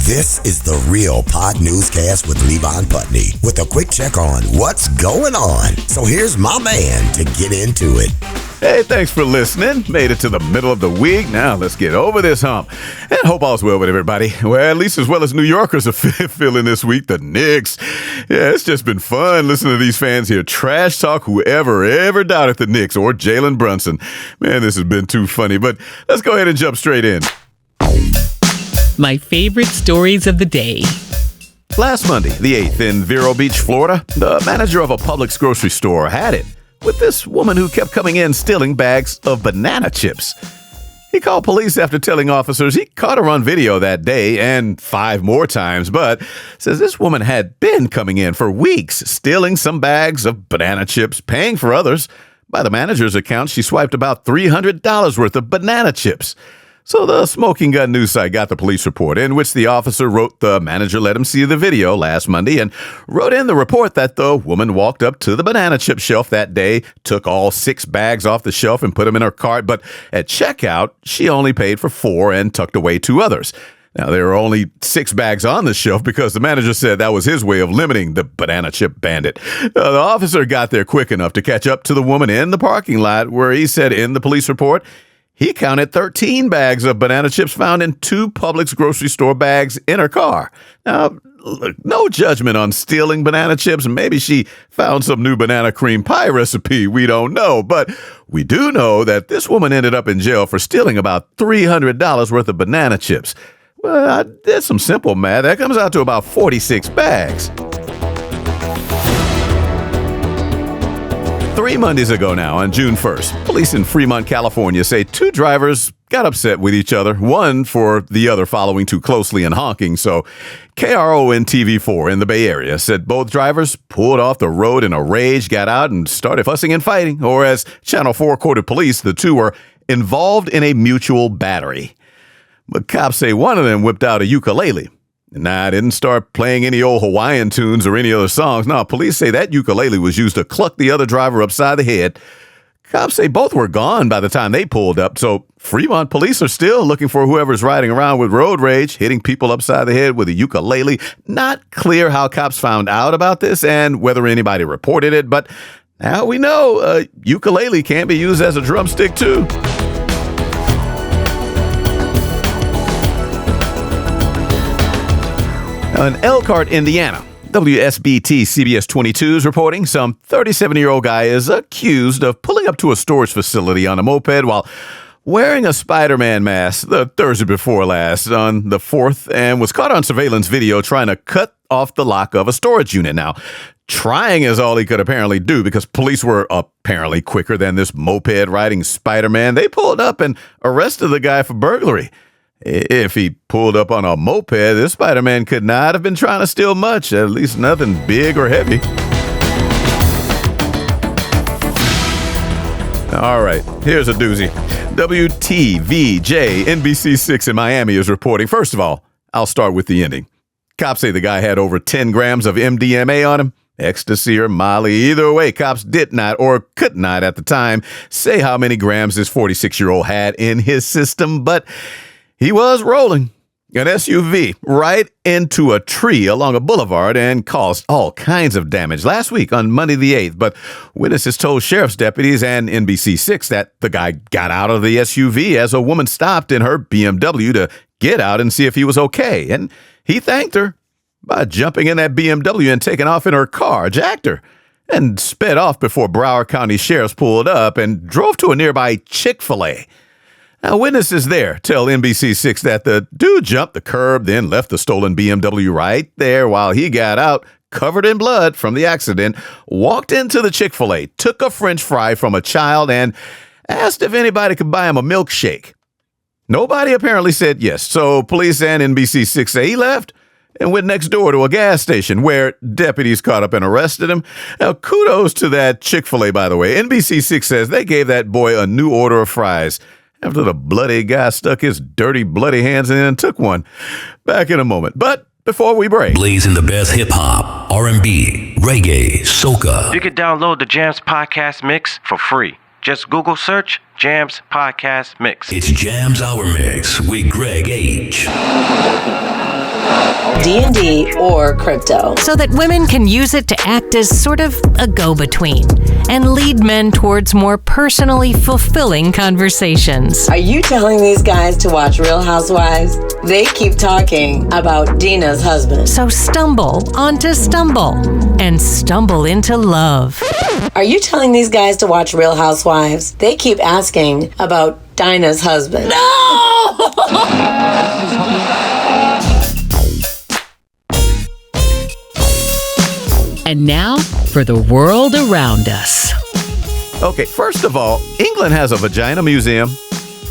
This is the Real Pod Newscast with Levon Putney with a quick check on what's going on. So here's my man to get into it. Hey, thanks for listening. Made it to the middle of the week. Now let's get over this hump. And hope all's well with everybody. Well, at least as well as New Yorkers are feeling this week, the Knicks. Yeah, it's just been fun listening to these fans here trash talk whoever ever doubted the Knicks or Jalen Brunson. Man, this has been too funny, but let's go ahead and jump straight in. My favorite stories of the day. Last Monday, the 8th, in Vero Beach, Florida, the manager of a Publix grocery store had it with this woman who kept coming in stealing bags of banana chips. He called police after telling officers he caught her on video that day and 5 more times, but says this woman had been coming in for weeks, stealing some bags of banana chips, paying for others. By the manager's account, she swiped about $300 worth of banana chips. So the Smoking Gun news site got the police report in which the officer wrote the manager let him see the video last Monday and wrote in the report that the woman walked up to the banana chip shelf that day, took all 6 bags off the shelf and put them in her cart, but at checkout, she only paid for 4 and tucked away 2 others. Now, there were only 6 bags on the shelf because the manager said that was his way of limiting the banana chip bandit. The officer got there quick enough to catch up to the woman in the parking lot where he said in the police report, he counted 13 bags of banana chips found in 2 Publix grocery store bags in her car. Now, look, no judgment on stealing banana chips. Maybe she found some new banana cream pie recipe. We don't know. But we do know that this woman ended up in jail for stealing about $300 worth of banana chips. Well, I did some simple math. That comes out to about 46 bags. 3 Mondays ago now, on June 1st, police in Fremont, California say 2 drivers got upset with each other, one for the other following too closely and honking. So KRON TV4 in the Bay Area said both drivers pulled off the road in a rage, got out, and started fussing and fighting. Or as Channel 4 quoted police, the 2 were involved in a mutual battery. But cops say one of them whipped out a ukulele. Nah, I didn't start playing any old Hawaiian tunes or any other songs. No, police say that ukulele was used to cluck the other driver upside the head. Cops say both were gone by the time they pulled up, so Fremont police are still looking for whoever's riding around with road rage, hitting people upside the head with a ukulele. Not clear how cops found out about this and whether anybody reported it, but now we know a ukulele can be used as a drumstick too. In Elkhart, Indiana, WSBT CBS 22 is reporting some 37-year-old guy is accused of pulling up to a storage facility on a moped while wearing a Spider-Man mask the Thursday before last on the 4th and was caught on surveillance video trying to cut off the lock of a storage unit. Now, trying is all he could apparently do because police were apparently quicker than this moped-riding Spider-Man. They pulled up and arrested the guy for burglary. If he pulled up on a moped, this Spider-Man could not have been trying to steal much, at least nothing big or heavy. All right, here's a doozy. WTVJ NBC6 in Miami is reporting. First of all, I'll start with the ending. Cops say the guy had over 10 grams of MDMA on him. Ecstasy or Molly. Either way, cops did not or could not at the time say how many grams this 46-year-old had in his system, but he was rolling an SUV right into a tree along a boulevard and caused all kinds of damage last week on Monday the 8th. But witnesses told sheriff's deputies and NBC6 that the guy got out of the SUV as a woman stopped in her BMW to get out and see if he was okay. And he thanked her by jumping in that BMW and taking off in her car, jacked her, and sped off before Broward County sheriffs pulled up and drove to a nearby Chick-fil-A. Now, witnesses there tell NBC6 that the dude jumped the curb, then left the stolen BMW right there while he got out, covered in blood from the accident, walked into the Chick-fil-A, took a French fry from a child, and asked if anybody could buy him a milkshake. Nobody apparently said yes, so police and NBC6 say he left and went next door to a gas station where deputies caught up and arrested him. Now, kudos to that Chick-fil-A, by the way. NBC6 says they gave that boy a new order of fries after the bloody guy stuck his dirty, bloody hands in and took one. Back in a moment. But before we break, blazing the best hip-hop, R&B, reggae, soca. You can download the Jams Podcast Mix for free. Just Google search Jams Podcast Mix. It's Jams Hour Mix with Greg H. D&D, or crypto. So that women can use it to act as sort of a go-between and lead men towards more personally fulfilling conversations. Are you telling these guys to watch Real Housewives? They keep talking about Dina's husband. So stumble onto Stumble and stumble into love. Are you telling these guys to watch Real Housewives? They keep asking about Dinah's husband. No! And now for the world around us. Okay, first of all, England has a Vagina Museum,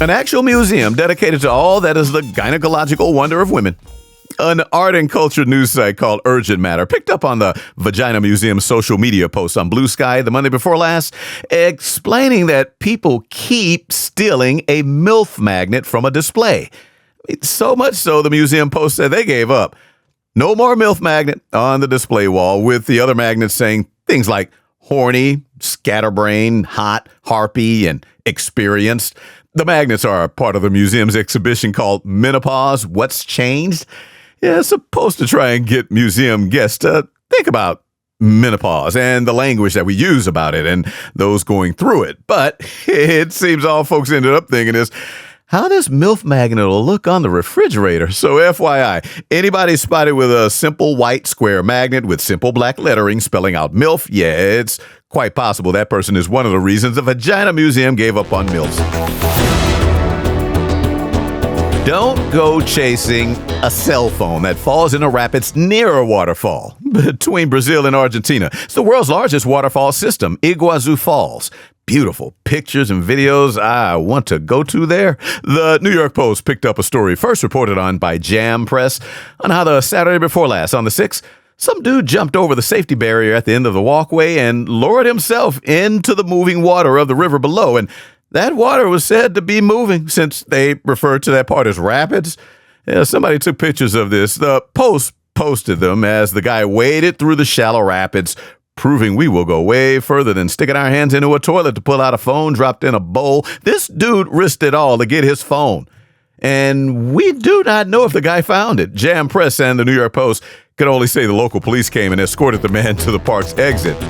an actual museum dedicated to all that is the gynecological wonder of women. An art and culture news site called Urgent Matter picked up on the Vagina Museum social media post on Blue Sky the Monday before last, explaining that people keep stealing a MILF magnet from a display. So much so, the museum post said they gave up. No more MILF magnet on the display wall, with the other magnets saying things like horny, scatterbrain, hot, harpy, and experienced. The magnets are part of the museum's exhibition called Menopause, What's Changed? Yeah, it's supposed to try and get museum guests to think about menopause and the language that we use about it and those going through it. But it seems all folks ended up thinking is, how this MILF magnet will look on the refrigerator. So FYI, anybody spotted with a simple white square magnet with simple black lettering spelling out MILF, yeah, it's quite possible that person is one of the reasons the Vagina Museum gave up on MILFs. Don't go chasing a cell phone that falls in a rapids near a waterfall between Brazil and Argentina. It's the world's largest waterfall system, Iguazu Falls. Beautiful pictures and videos I want to go to there. The New York Post picked up a story first reported on by Jam Press on how the Saturday before last, on the 6th, some dude jumped over the safety barrier at the end of the walkway and lowered himself into the moving water of the river below. And that water was said to be moving, since they referred to that part as rapids. Yeah, somebody took pictures of this. The Post posted them as the guy waded through the shallow rapids, proving we will go way further than sticking our hands into a toilet to pull out a phone dropped in a bowl. This dude risked it all to get his phone. And we do not know if the guy found it. Jam Press and the New York Post could only say the local police came and escorted the man to the park's exit.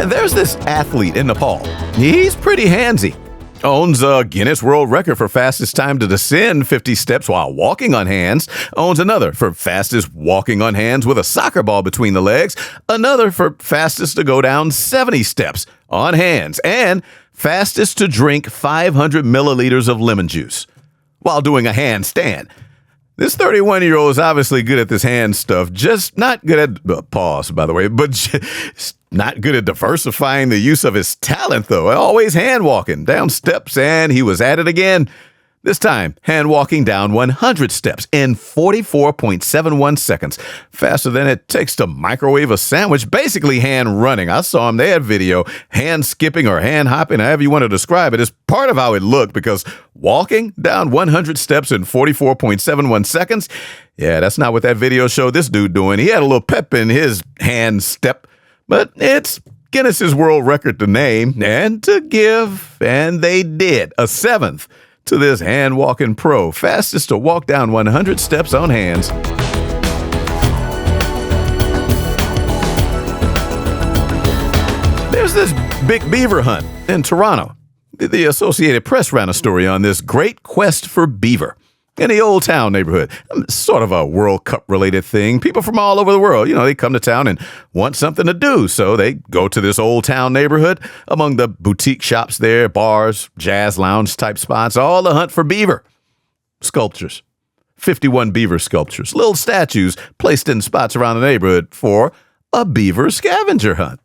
And there's this athlete in Nepal. He's pretty handsy. Owns a Guinness World Record for fastest time to descend 50 steps while walking on hands. Owns another for fastest walking on hands with a soccer ball between the legs. Another for fastest to go down 70 steps on hands. And fastest to drink 500 milliliters of lemon juice while doing a handstand. This 31-year-old is obviously good at this hand stuff, just not good at, pause, by the way, but just not good at diversifying the use of his talent, though. Always hand walking down steps, and he was at it again. This time, hand walking down 100 steps in 44.71 seconds. Faster than it takes to microwave a sandwich, basically hand running. I saw him, they had video. Hand skipping or hand hopping, however you want to describe it, is part of how it looked, because walking down 100 steps in 44.71 seconds, yeah, that's not what that video showed this dude doing. He had a little pep in his hand step, but it's Guinness's World Record to name and to give, and they did a 7th to this hand-walking pro, fastest to walk down 100 steps on hands. There's this big beaver hunt in Toronto. The Associated Press ran a story on this great quest for beaver in the Old Town neighborhood. Sort of a World Cup-related thing. People from all over the world, they come to town and want something to do, so they go to this Old Town neighborhood. Among the boutique shops there, bars, jazz lounge-type spots, all the hunt for beaver. Sculptures. 51 beaver sculptures. Little statues placed in spots around the neighborhood for a beaver scavenger hunt.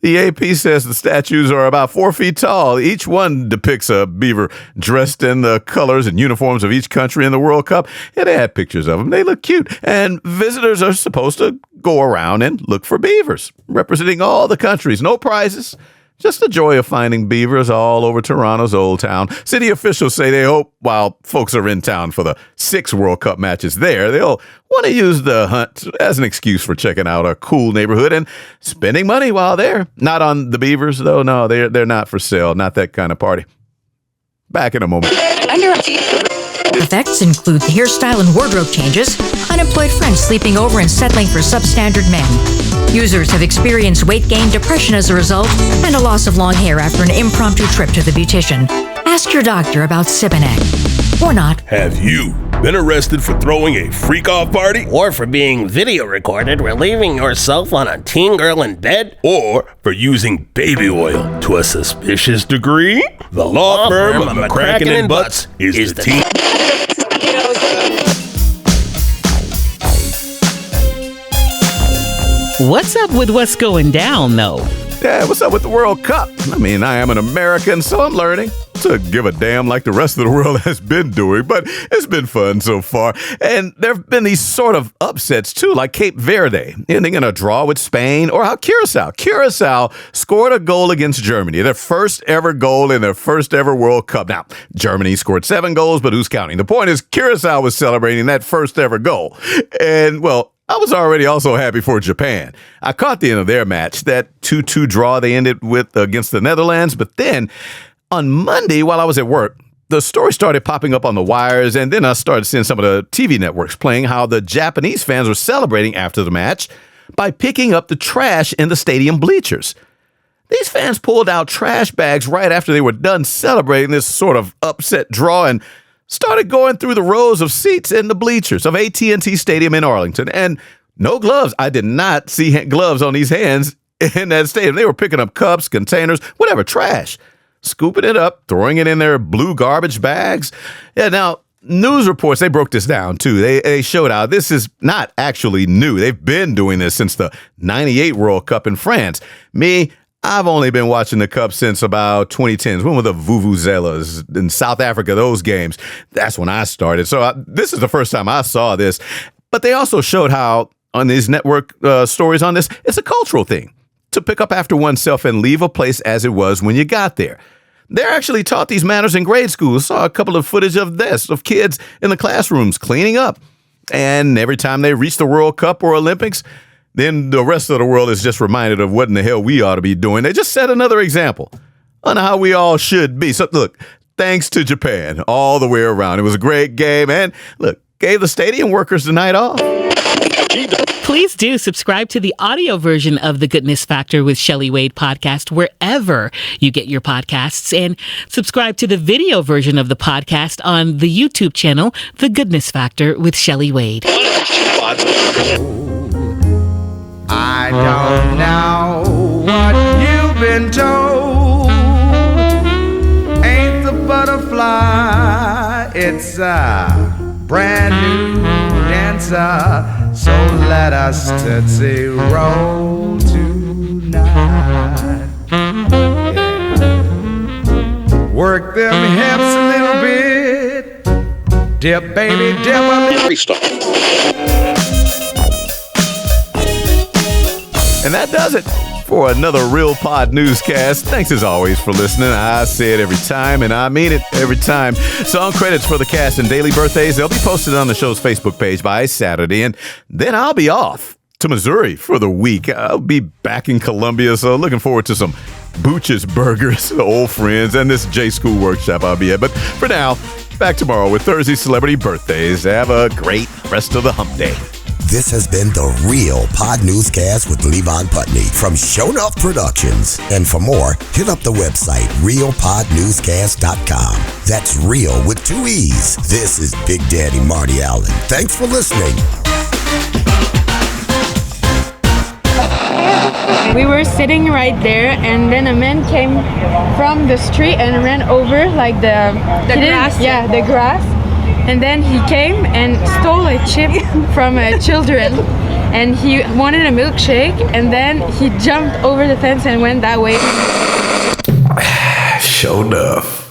The AP says the statues are about 4 feet tall. Each one depicts a beaver dressed in the colors and uniforms of each country in the World Cup. Yeah, they had pictures of them. They look cute. And visitors are supposed to go around and look for beavers, representing all the countries. No prizes. Just the joy of finding beavers all over Toronto's Old Town. City officials say they hope while folks are in town for the 6 World Cup matches there, they'll want to use the hunt as an excuse for checking out a cool neighborhood and spending money while there. Not on the beavers, though. No, they're not for sale. Not that kind of party. Back in a moment. Effects include hairstyle and wardrobe changes, unemployed friends sleeping over and settling for substandard men. Users have experienced weight gain, depression as a result, and a loss of long hair after an impromptu trip to the beautician. Ask your doctor about Sibinex. Or not. Have you been arrested for throwing a freak-off party? Or for being video recorded relieving yourself on a teen girl in bed? Or for using baby oil to a suspicious degree? The law firm of McCracken and Butts is the team. What's up with what's going down, though? Yeah, what's up with the World Cup? I mean, I am an American, so I'm learning to give a damn like the rest of the world has been doing, but it's been fun so far. And there have been these sort of upsets, too, like Cape Verde, ending in a draw with Spain, or how Curacao scored a goal against Germany, their first ever goal in their first ever World Cup. Now, Germany scored 7 goals, but who's counting? The point is, Curacao was celebrating that first ever goal. And, well, I was already also happy for Japan. I caught the end of their match, that 2-2 draw they ended with against the Netherlands. But then on Monday, while I was at work, the story started popping up on the wires, and then I started seeing some of the TV networks playing how the Japanese fans were celebrating after the match by picking up the trash in the stadium bleachers. These fans pulled out trash bags right after they were done celebrating this sort of upset draw and started going through the rows of seats in the bleachers of AT&T Stadium in Arlington. And no gloves. I did not see gloves on these hands in that stadium. They were picking up cups, containers, whatever, trash, scooping it up, throwing it in their blue garbage bags. Yeah, now, news reports, they broke this down, too. They showed how this is not actually new. They've been doing this since the 98 World Cup in France. I've only been watching the Cup since about 2010s. When were the Vuvuzelas in South Africa, those games? That's when I started. So this is the first time I saw this. But they also showed how on these network stories on this, it's a cultural thing to pick up after oneself and leave a place as it was when you got there. They're actually taught these manners in grade school. Saw a couple of footage of this, of kids in the classrooms cleaning up. And every time they reach the World Cup or Olympics, then the rest of the world is just reminded of what in the hell we ought to be doing. They just set another example on how we all should be. So look, thanks to Japan all the way around. It was a great game and look, gave the stadium workers the night off. Please do subscribe to the audio version of The Goodness Factor with Shelley Wade podcast wherever you get your podcasts, and subscribe to the video version of the podcast on the YouTube channel, The Goodness Factor with Shelley Wade. I don't know what you've been told. Ain't the butterfly, it's a brand new dancer. So let us tootsie roll tonight. Yeah. Work them hips a little bit. Dip, baby, dip a little. And that does it for another Real Pod newscast. Thanks as always for listening. I say it every time, and I mean it every time. Song credits for the cast and daily birthdays, they'll be posted on the show's Facebook page by Saturday, and then I'll be off to Missouri for the week. I'll be back in Columbia, so looking forward to some Booch's Burgers, old friends, and this J-School workshop I'll be at. But for now, back tomorrow with Thursday Celebrity Birthdays. Have a great rest of the hump day. This has been the Real Pod Newscast with Levon Putney from Show Enough Productions. And for more, hit up the website, realpodnewscast.com. That's real with 2 E's. This is Big Daddy Marty Allen. Thanks for listening. We were sitting right there, and then a man came from the street and ran over like the grass. Yeah, the grass. And then he came and stole a chip from children, and he wanted a milkshake, and then he jumped over the fence and went that way. Show enough.